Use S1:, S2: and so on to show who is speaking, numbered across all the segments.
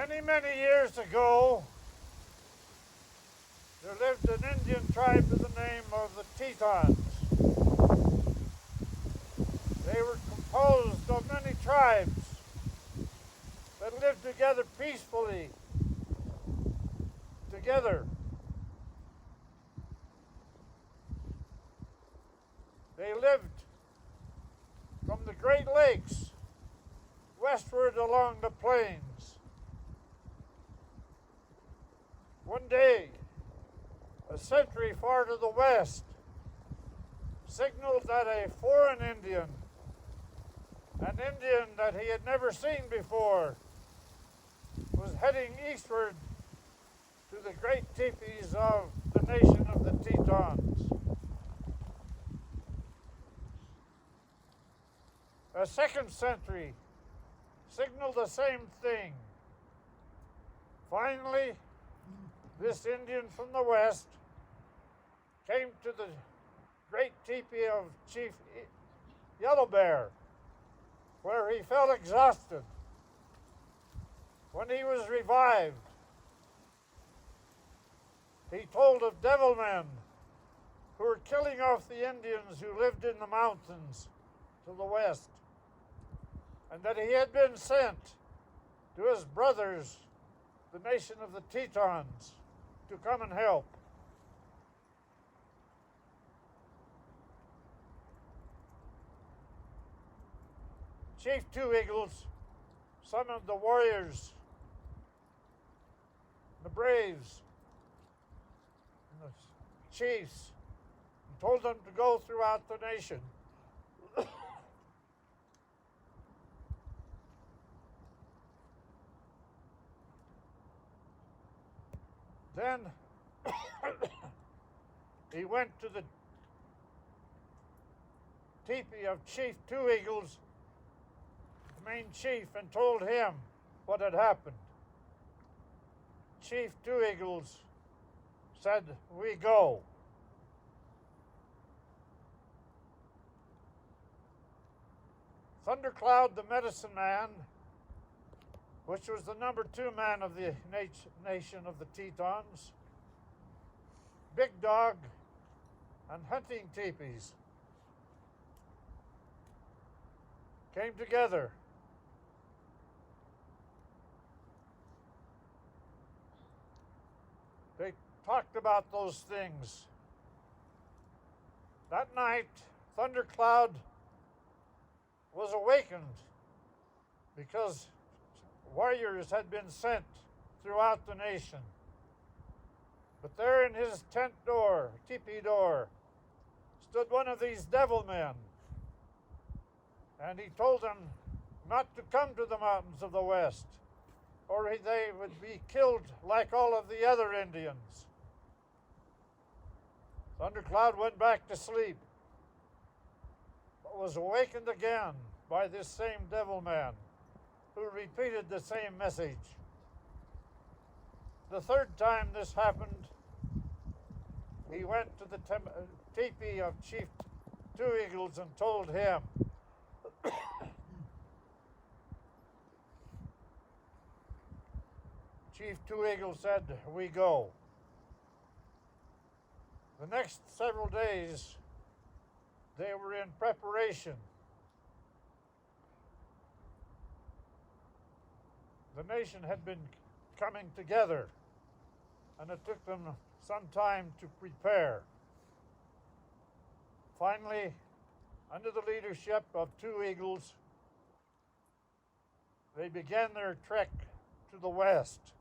S1: Many, many years ago, there lived an Indian tribe by the name of the Tetons. They were composed of many tribes that lived together peacefully, together. They lived from the Great Lakes westward along the plains. One day, a sentry far to the west signaled that a foreign Indian, an Indian that he had never seen before, was heading eastward to the great teepees of the nation of the Tetons. A second sentry signaled the same thing. Finally, this Indian from the west came to the great teepee of Chief Yellow Bear, where he fell exhausted. When he was revived, he told of devil men who were killing off the Indians who lived in the mountains to the west, and that he had been sent to his brothers, the nation of the Tetons, to come and help. Chief Two Eagles summoned the warriors, the braves, and the chiefs, and told them to go throughout the nation. Then he went to the teepee of Chief Two Eagles, the main chief, and told him what had happened. Chief Two Eagles said, "We go." Thundercloud, the medicine man, which was the number 2 man of the nation of the Tetons, Big Dog, and hunting teepees, came together. They talked about those things. That night, Thundercloud was awakened because warriors had been sent throughout the nation. But there in his tent door, teepee door, stood one of these devil men. And he told them not to come to the mountains of the west, or they would be killed like all of the other Indians. Thundercloud went back to sleep, but was awakened again by this same devil man, who repeated the same message. The third time this happened, he went to the teepee of Chief Two Eagles and told him. Chief Two Eagles said, "We go." The next several days, they were in preparation. The nation had been coming together, and it took them some time to prepare. Finally, under the leadership of Two Eagles, they began their trek to the west.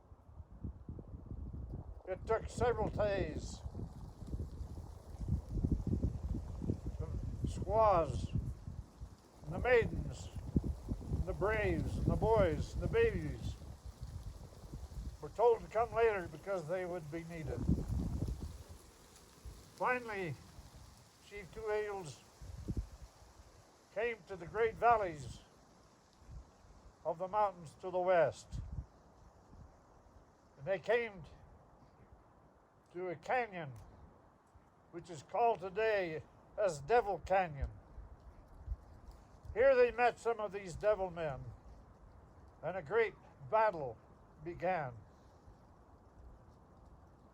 S1: It took several days. The squaws, and the maidens, and the braves, and the boys, and the babies were told to come later because they would be needed. Finally, Chief Two Eagles came to the great valleys of the mountains to the west. And they came to a canyon, which is called today as Devil Canyon. Here they met some of these devil men, and a great battle began.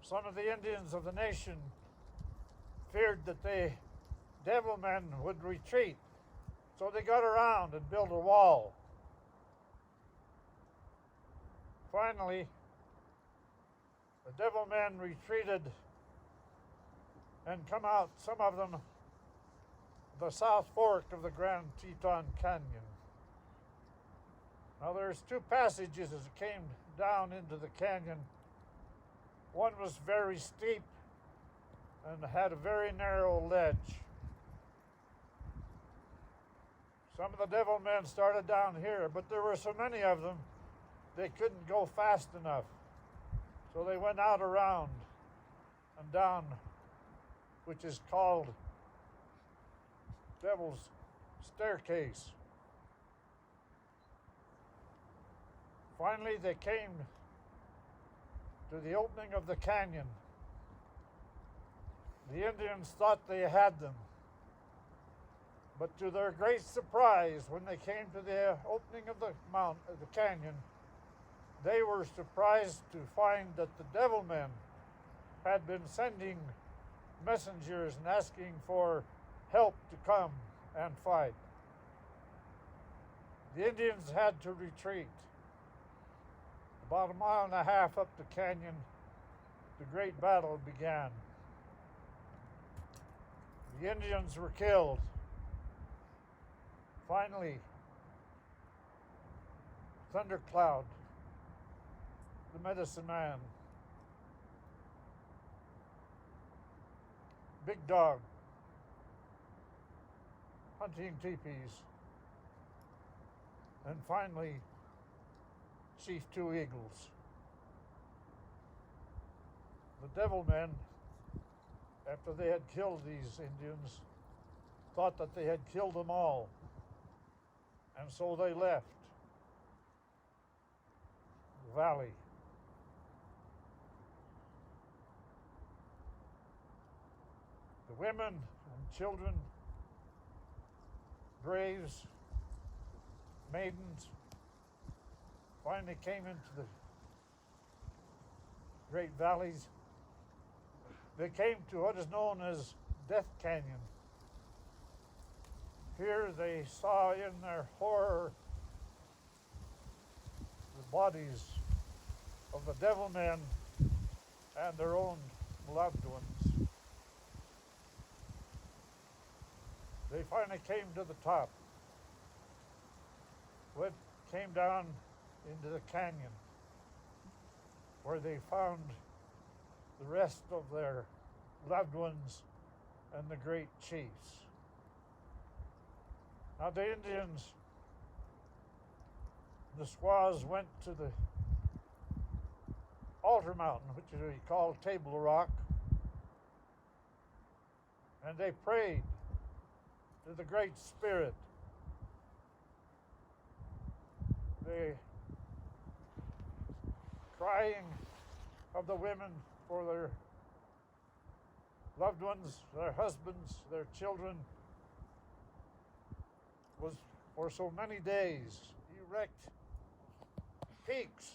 S1: Some of the Indians of the nation feared that the devil men would retreat, so they got around and built a wall. Finally, the devil men retreated and come out, some of them, the South Fork of the Grand Teton Canyon. Now there's two passages as it came down into the canyon. One was very steep and had a very narrow ledge. Some of the devil men started down here, but there were so many of them, they couldn't go fast enough. So they went out around and down, which is called Devil's Staircase. Finally, they came to the opening of the canyon. The Indians thought they had them, but to their great surprise, when they came to the opening of the canyon, they were surprised to find that the devil men had been sending messengers and asking for help to come and fight. The Indians had to retreat. About 1.5 miles up the canyon, the great battle began. The Indians were killed. Finally, Thundercloud, the medicine man, Big Dog, hunting teepees, and finally, Chief Two Eagles. The devil men, after they had killed these Indians, thought that they had killed them all, and so they left the valley. The women and children, braves, maidens, finally came into the great valleys. They came to what is known as Death Canyon. Here they saw in their horror the bodies of the devil men and their own loved ones. They finally came to the top. Came down into the canyon, where they found the rest of their loved ones and the great chiefs. Now the Indians, the squaws, went to the altar mountain, which we call Table Rock, and they prayed to the Great Spirit. The crying of the women for their loved ones, their husbands, their children, was for so many days erect peaks,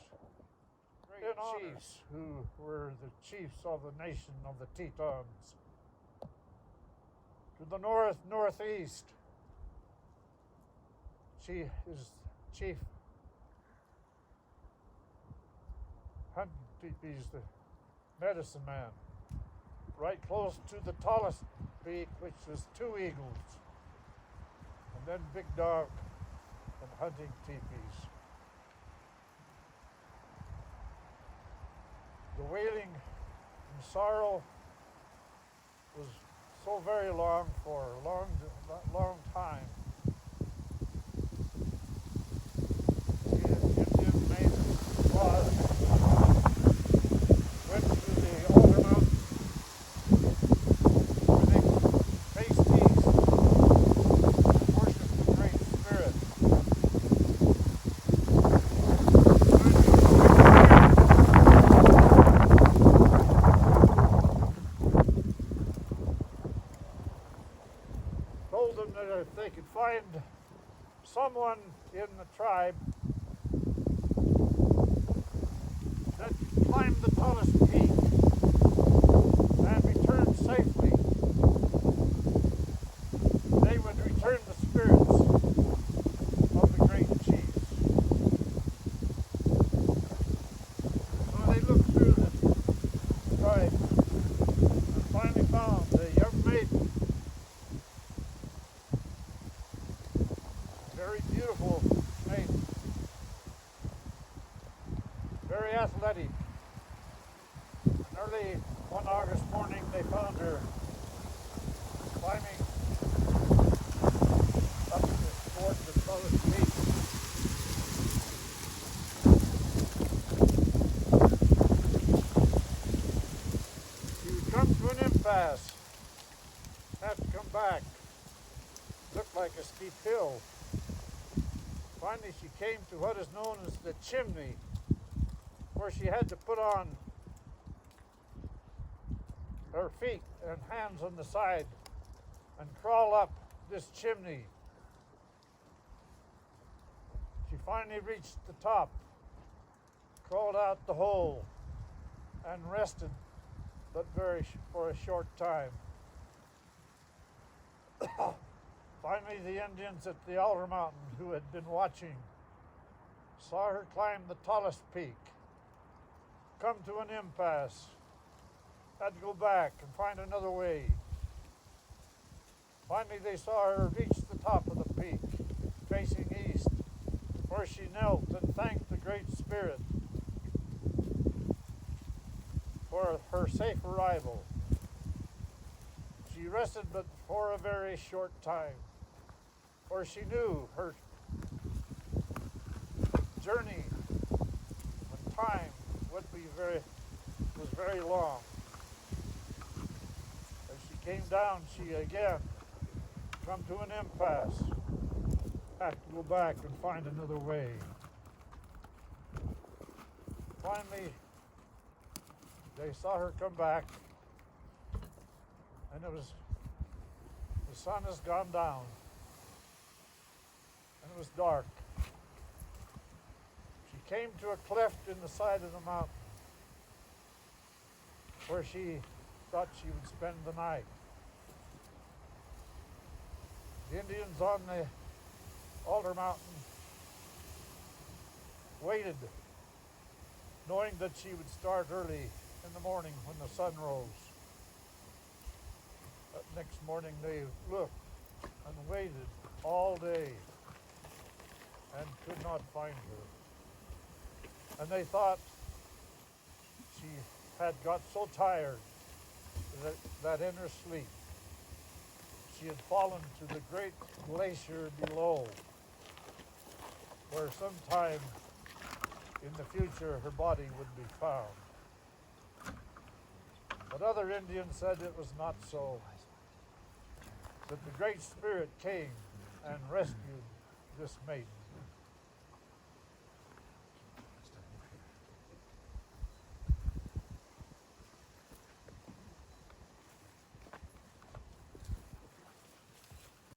S1: great chiefs who were the chiefs of the nation of the Tetons. To the northeast, she is Chief Hunting teepees, the medicine man, right close to the tallest peak, which was Two Eagles, and then Big Dog and hunting teepees. The wailing and sorrow was so very long for a long time. The Indian maiden went to the altar mountain where they faced east and worshiped the Great Spirit. Told them that if they could find someone in the tribe tallest peak and returned safely, they would return the spirits of the great chiefs. So they looked through the sky and finally found a young maiden, very beautiful maiden, very athletic. Early one August morning, they found her climbing up toward the tallest peak. She would come to an impasse, have to come back. Looked like a steep hill. Finally, she came to what is known as the chimney, where she had to put on her feet and hands on the side and crawl up this chimney. She finally reached the top, crawled out the hole, and rested, but for a short time. Finally, the Indians at the Alder Mountain, who had been watching, saw her climb the tallest peak, come to an impasse, had to go back and find another way. Finally, they saw her reach the top of the peak, facing east, where she knelt and thanked the Great Spirit for her safe arrival. She rested but for a very short time, for she knew her journey and time was very long. As she came down, she again come to an impasse, had to go back and find another way. Finally, they saw her come back, and the sun has gone down, and it was dark. She came to a cleft in the side of the mountain, where she thought she would spend the night. The Indians on the Alder Mountain waited, knowing that she would start early in the morning when the sun rose. But next morning they looked and waited all day and could not find her. And they thought she had got so tired that in her sleep she had fallen to the great glacier below, where sometime in the future her body would be found. But other Indians said it was not so, that the Great Spirit came and rescued this maiden.